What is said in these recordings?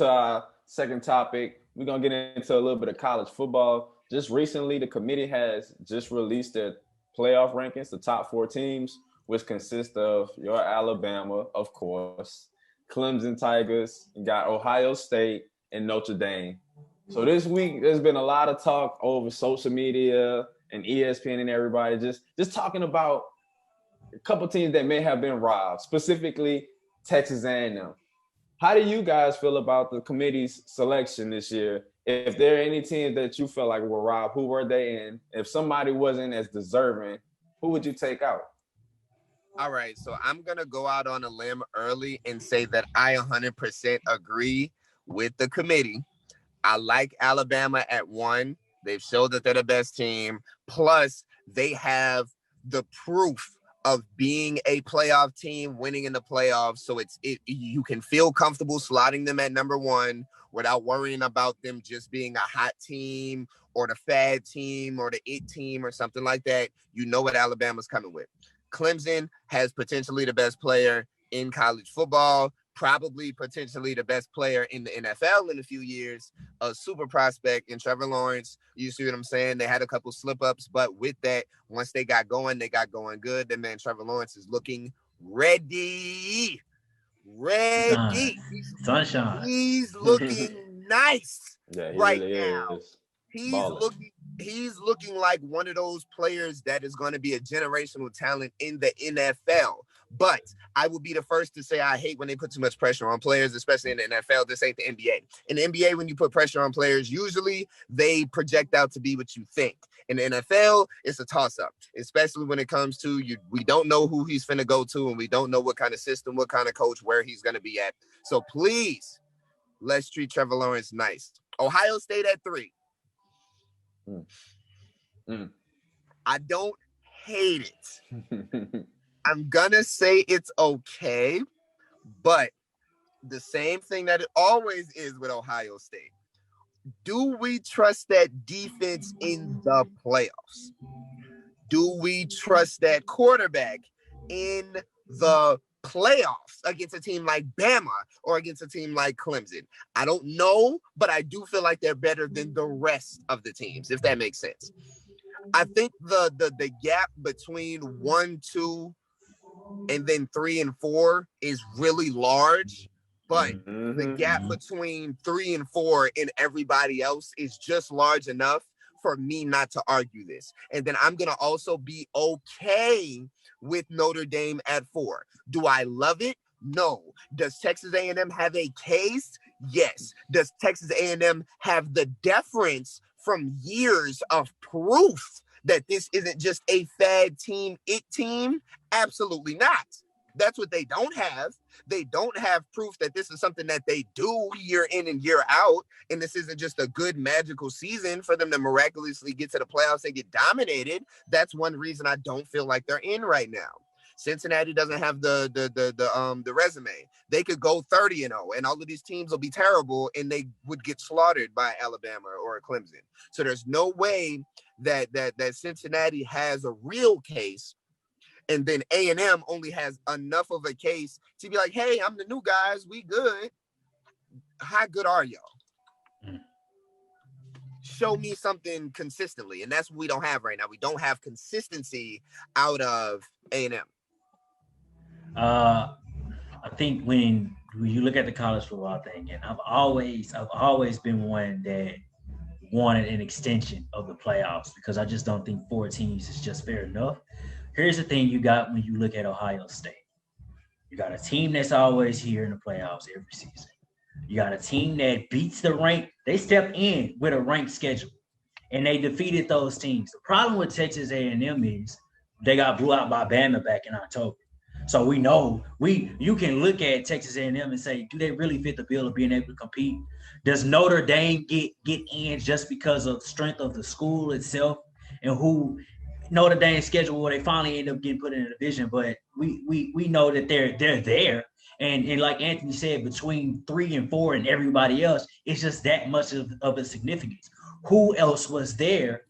to our second topic. We're going to get into a little bit of college football. Just recently, the committee has just released their playoff rankings, the top four teams, which consist of your Alabama, of course, Clemson Tigers, you got Ohio State, and Notre Dame. So this week, there's been a lot of talk over social media and ESPN and everybody just talking about a couple teams that may have been robbed, specifically Texas A&M. How do you guys feel about the committee's selection this year? If there are any teams that you felt like were robbed, who were they in? If somebody wasn't as deserving, who would you take out? All right, so I'm going to go out on a limb early and say that I 100% agree with the committee. I like Alabama at 1. They've showed that they're the best team. Plus, they have the proof of being a playoff team, winning in the playoffs. So you can feel comfortable slotting them at number 1 without worrying about them just being a hot team or the fad team or the it team or something like that. You know what Alabama's coming with. Clemson has potentially the best player in college football, probably potentially the best player in the NFL in a few years, a super prospect in Trevor Lawrence. You see what I'm saying? They had a couple slip-ups, but with that, once they got going good. That man Trevor Lawrence is looking ready. Sunshine. He's looking nice right really now. Is. He's looking like one of those players that is going to be a generational talent in the NFL. But I will be the first to say I hate when they put too much pressure on players, especially in the NFL. This ain't the NBA. In the NBA, when you put pressure on players, usually they project out to be what you think. In the NFL, it's a toss-up, especially when it comes to you. We don't know who he's finna go to, and we don't know what kind of system, what kind of coach, where he's going to be at. So please, let's treat Trevor Lawrence nice. Ohio State at 3. I don't hate it. I'm gonna say it's okay, but the same thing that it always is with Ohio State. Do we trust that defense in the playoffs? Do we trust that quarterback in the playoffs against a team like Bama or against a team like Clemson? I don't know, but I do feel like they're better than the rest of the teams, if that makes sense. I think the gap between 1, 2, and then 3 and 4 is really large, but the gap between 3 and 4 and everybody else is just large enough for me not to argue this. And then I'm going to also be okay with Notre Dame at 4. Do I love it? No. Does Texas A&M have a case? Yes. Does Texas A&M have the deference from years of proof that this isn't just a fad team, it team? Absolutely not. That's what they don't have. They don't have proof that this is something that they do year in and year out. And this isn't just a good magical season for them to miraculously get to the playoffs and get dominated. That's one reason I don't feel like they're in right now. Cincinnati doesn't have the resume. They could go 30-0, and all of these teams will be terrible, and they would get slaughtered by Alabama or Clemson. So there's no way that Cincinnati has a real case, and then A&M only has enough of a case to be like, hey, I'm the new guys, we good. How good are y'all? Show me something consistently, and that's what we don't have right now. We don't have consistency out of A&M. I think when you look at the college football thing, and I've always been one that wanted an extension of the playoffs because I just don't think 4 teams is just fair enough. Here's the thing you got when you look at Ohio State. You got a team that's always here in the playoffs every season. You got a team that beats the rank. They stepped in with a ranked schedule, and they defeated those teams. The problem with Texas A&M is they got blew out by Bama back in October. So we know you can look at Texas A&M and say, do they really fit the bill of being able to compete? Does Notre Dame get in just because of the strength of the school itself and who Notre Dame's schedule where they finally end up getting put in a division? But we know that they're there. And like Anthony said, between 3 and 4 and everybody else, it's just that much of a significance. Who else was there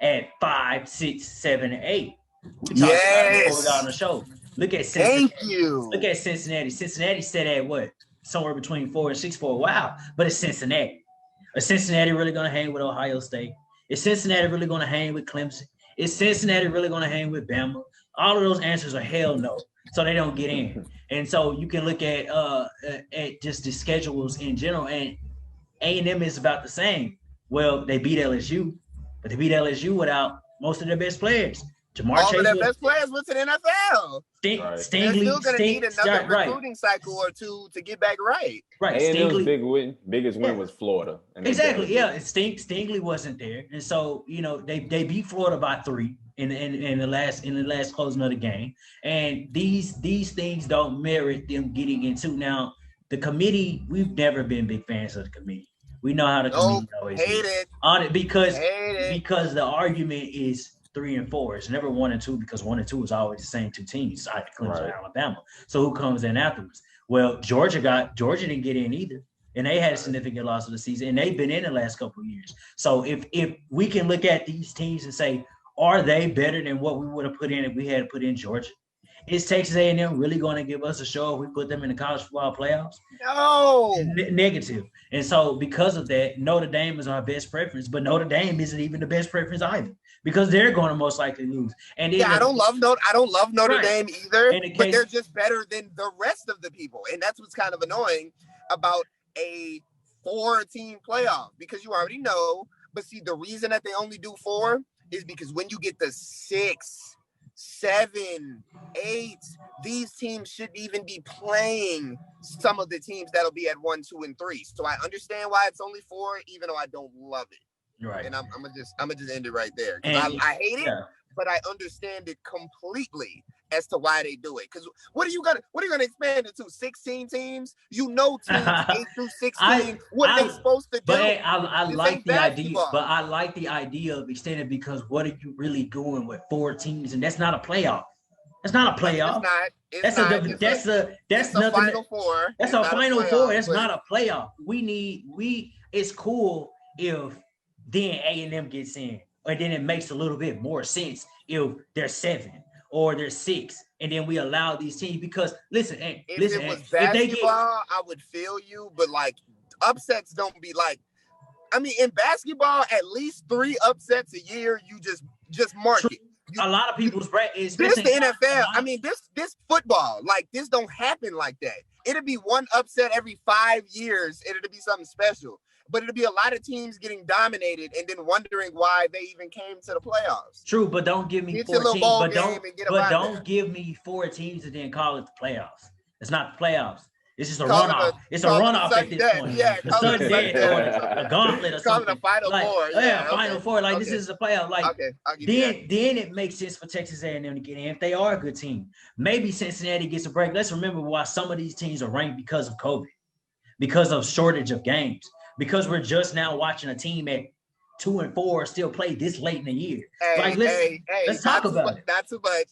at 5, 6, 7, and 8? We talked about it before we got on the show. Look at Cincinnati. Thank you. Look at Cincinnati. Cincinnati set at what? somewhere between 4 and 6 for a while, but it's Cincinnati. Is Cincinnati really going to hang with Ohio State? Is Cincinnati really going to hang with Clemson? Is Cincinnati really going to hang with Bama? All of those answers are hell no. So they don't get in. And so you can look at just the schedules in general, and A&M is about the same. Well, they beat LSU, but they beat LSU without most of their best players. Jamar All Chase of their best players went to the NFL. Right. They're still going to need another recruiting cycle or two to get back right. Right. A&M's biggest win was Florida. Exactly. Yeah. Stingley wasn't there, and so they beat Florida by 3 in the last closing of the game. And these things don't merit them getting into. Now the committee, we've never been big fans of the committee. We know how the committee always hate is. it On it because the argument is 3 and 4. It's never 1 and 2 because 1 and 2 is always the same 2 teams, either Clemson or Alabama. So who comes in afterwards? Well, Georgia didn't get in either, and they had a significant loss of the season, and they've been in the last couple of years. So if we can look at these teams and say, are they better than what we would have put in if we had put in Georgia? Is Texas A&M really going to give us a show if we put them in the college football playoffs? No. Negative. And so because of that, Notre Dame is our best preference, but Notre Dame isn't even the best preference either because they're going to most likely lose. And I don't love Notre Dame either, but they're just better than the rest of the people. And that's what's kind of annoying about a 4-team playoff because you already know. But see, the reason that they only do 4 is because when you get the 6, 7, 8, these teams shouldn't even be playing some of the teams that'll be at 1, 2, and 3. So I understand why it's only 4, even though I don't love it. Right. And I'm gonna just end it right there. I hate it, but I understand it completely as to why they do it. Because what are you gonna expand it to? 16 teams? Teams 8 through 16. What are they supposed to do? But I like the idea. But I like the idea of extending because what are you really doing with 4 teams? And that's not a playoff. That's not a playoff. That's a Final Four. That's a Final Four. That's not a playoff. It's cool if then A&M gets in, or then it makes a little bit more sense if they're 7 or they're 6, and then we allow these teams because listen, if it was basketball, I would feel you, but like upsets don't be like. I mean, in basketball, at least 3 upsets a year, you just mark it. A lot of people's this the NFL. I mean, this football, like this don't happen like that. It'll be 1 upset every 5 years. It'll be something special. But it'll be a lot of teams getting dominated and then wondering why they even came to the playoffs. True, but don't give me 4 teams. Don't give me 4 teams and then call it the playoffs. It's not the playoffs. It's just a runoff. It's a runoff at this point. Yeah, the sudden death or a gauntlet or something. The Final Four. Final Four. Like this is a playoff. Like then it makes sense for Texas A&M to get in if they are a good team. Maybe Cincinnati gets a break. Let's remember why some of these teams are ranked because of COVID, because of shortage of games. Because we're just now watching a team at 2 and 4 still play this late in the year. Let's talk about it. Not too much.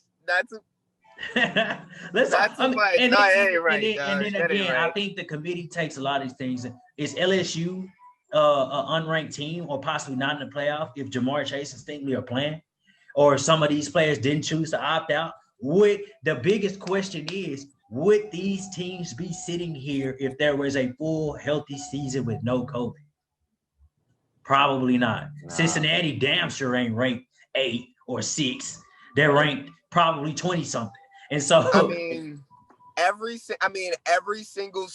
Let's talk. And then again, I think the committee takes a lot of these things. Is LSU an unranked team or possibly not in the playoff if Jamar Chase and Stingley are playing, or some of these players didn't choose to opt out? The biggest question is, would these teams be sitting here if there was a full healthy season with no COVID? Probably not. Nah. Cincinnati damn sure ain't ranked 8 or 6. They're ranked probably 20 something. And so every single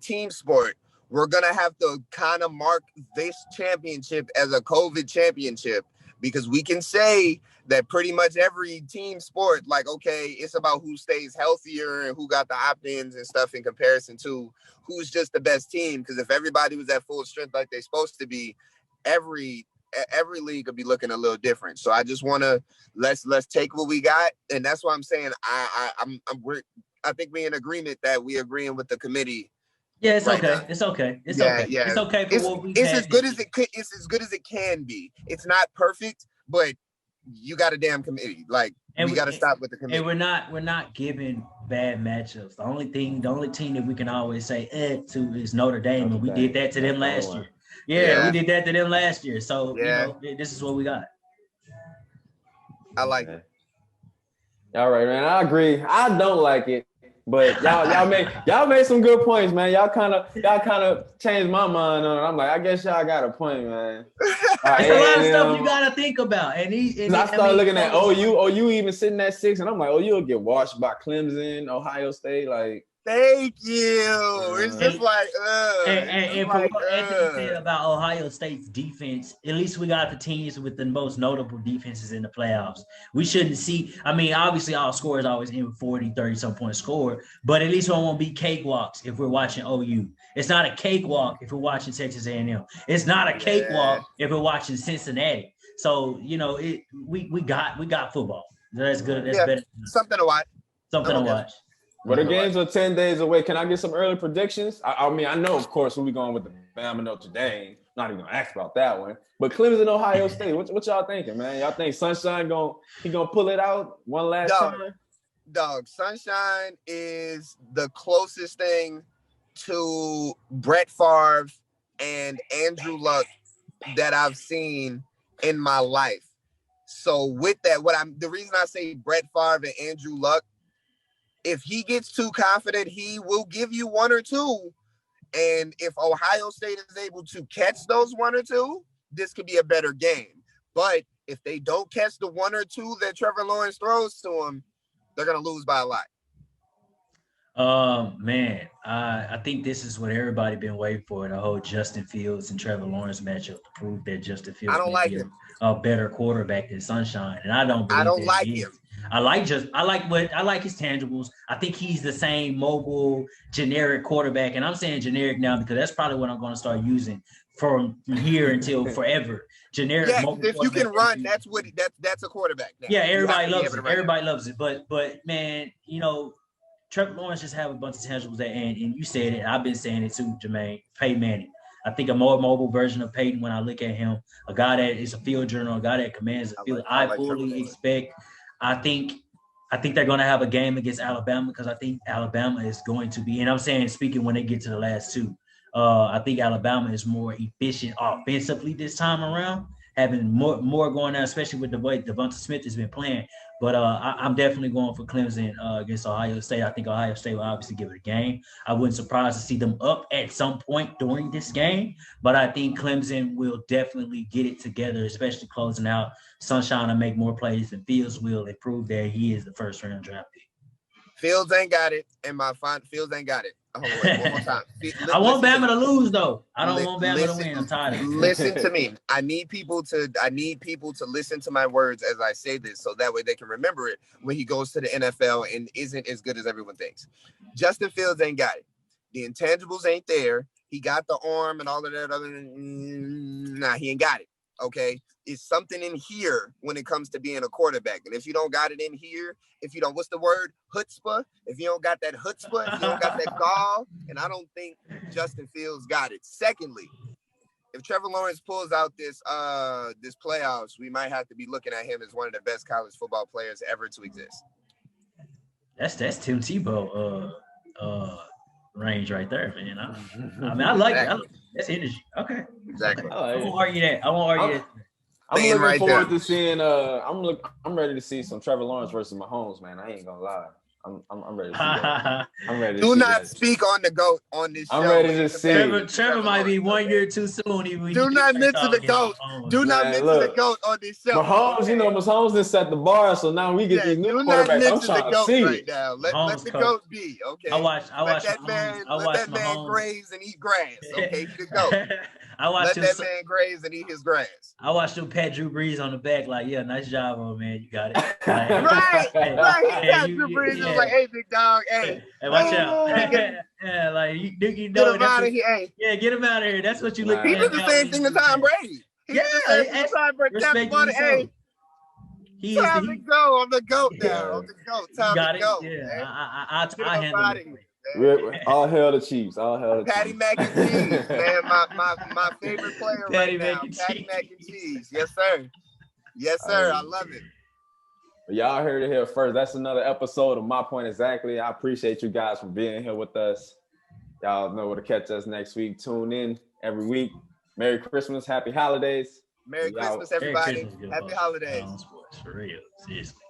team sport, we're gonna have to kind of mark this championship as a COVID championship because we can say that pretty much every team sport, like, okay, it's about who stays healthier and who got the opt-ins and stuff in comparison to who's just the best team. Because if everybody was at full strength like they're supposed to be, every league would be looking a little different. So I just want to let's take what we got, and that's why I'm saying I think we're in agreement that we agreeing with the committee. Yeah, it's okay. It's okay. It's okay. Yeah. It's okay for what we. It's as good as it could. It's as good as it can be. It's not perfect, but you got a damn committee. Like, and we got to stop with the committee. And we're not giving bad matchups. The only team that we can always say to is Notre Dame, and we did that to them last year. Yeah, we did that to them last year. So this is what we got. I like it. All right, man. I agree. I don't like it. But y'all made some good points, man. Y'all kind of changed my mind on it. I'm like, I guess y'all got a point, man. It's a lot of stuff you gotta think about. And I started looking at OU even sitting at 6, and I'm like, OU will get washed by Clemson, Ohio State, like. Thank you. It's just like, and for what Anthony said about Ohio State's defense, at least we got the teams with the most notable defenses in the playoffs. We shouldn't see, I mean, obviously all scores always end with 40, 30-some point score, but at least we won't be cakewalks if we're watching OU. It's not a cakewalk if we're watching Texas A&M. It's not a cakewalk if we're watching Cincinnati. So, we got football. That's good. That's better. Something to watch. Something to watch. But the games are 10 days away. Can I get some early predictions? I mean, I know, of course, who we going with the Bama Notre Dame. Not even gonna ask about that one. But Clemson, Ohio State. What y'all thinking, man? Y'all think Sunshine gonna pull it out one last time? Dog, Sunshine is the closest thing to Brett Favre and Andrew Luck that I've seen in my life. So with that, the reason I say Brett Favre and Andrew Luck, if he gets too confident, he will give you one or two. And if Ohio State is able to catch those one or two, this could be a better game. But if they don't catch the one or two that Trevor Lawrence throws to them, they're going to lose by a lot. Man, I think this is what everybody been waiting for, the whole Justin Fields and Trevor Lawrence matchup to prove that Justin Fields is a better quarterback than Sunshine. And I don't like him. I like his tangibles. I think he's the same mobile, generic quarterback. And I'm saying generic now because that's probably what I'm going to start using from here until forever. Generic. Yeah, if you can run, that's a quarterback. Now. Yeah, everybody loves it. Everybody loves it. But man, Trevor Lawrence just have a bunch of tangibles that, and you said it. I've been saying it too, Jermaine. Peyton Manning. I think a more mobile version of Peyton when I look at him. A guy that is a field journal, a guy that commands a field. I fully expect. I think they're going to have a game against Alabama because I think Alabama is going to be, and I'm saying speaking when they get to the last two, I think Alabama is more efficient offensively this time around, having more going on, especially with the way Devonta Smith has been playing. But I'm definitely going for Clemson against Ohio State. I think Ohio State will obviously give it a game. I wouldn't surprise to see them up at some point during this game, but I think Clemson will definitely get it together, especially closing out. Sunshine will make more plays than Fields will and prove that he is the first-round draft pick. Fields ain't got it, and Fields ain't got it. Hold on, one more time. I want Bama to lose, though. I don't want Bama to win. I'm tired of it. Listen to me. I need people to listen to my words as I say this, so that way they can remember it when he goes to the NFL and isn't as good as everyone thinks. Justin Fields ain't got it. The intangibles ain't there. He got the arm and all of that other. Nah, he ain't got it. Okay, it's something in here when it comes to being a quarterback. And if you don't got it in here, if you don't, what's the word? Chutzpah. If you don't got that chutzpah, if you don't got that gall, and I don't think Justin Fields got it. Secondly, if Trevor Lawrence pulls out this playoffs, we might have to be looking at him as one of the best college football players ever to exist. That's Tim Tebow range right there, man. I like it. That's energy. Okay. Exactly. I won't argue that. I'm looking forward to seeing. I'm ready to see some Trevor Lawrence versus Mahomes, man. I ain't gonna lie. I'm ready to see that. I'm ready to Do not speak on the GOAT on this show. I'm ready to see. Trevor might be 1 year too soon. Do not mention the GOAT. Do not mention the GOAT on this show. Mahomes, Mahomes done set the bar, so now we get these new quarterbacks. I'm trying to see right now. Let the GOAT be, okay? Let that man graze and eat grass, okay? He the GOAT. Let that man graze and eat his grass. I watched him pat Drew Brees on the back, like, yeah, nice job, old man. You got it. Like, right. He got Drew Brees. He was like, hey, big dog, hey, watch out. Yeah, like you know. Get him out of here. Hey. Yeah, get him out of here. That's what you look at. He did the same thing to Tom Brady. Time to go. I'm the GOAT now. I'm the GOAT. Time to go. Yeah, I handle it. All hail the Chiefs. All hail the Patty Chiefs. Mac and Cheese, man. My favorite player Patty right now. Patty Mac and Cheese. Yes, sir. Yes, sir. I love it. Y'all heard it here first. That's another episode of My Point Exactly. I appreciate you guys for being here with us. Y'all know where to catch us next week. Tune in every week. Merry Christmas. Happy holidays. Merry Christmas, everybody. Happy holidays. For real. Seriously.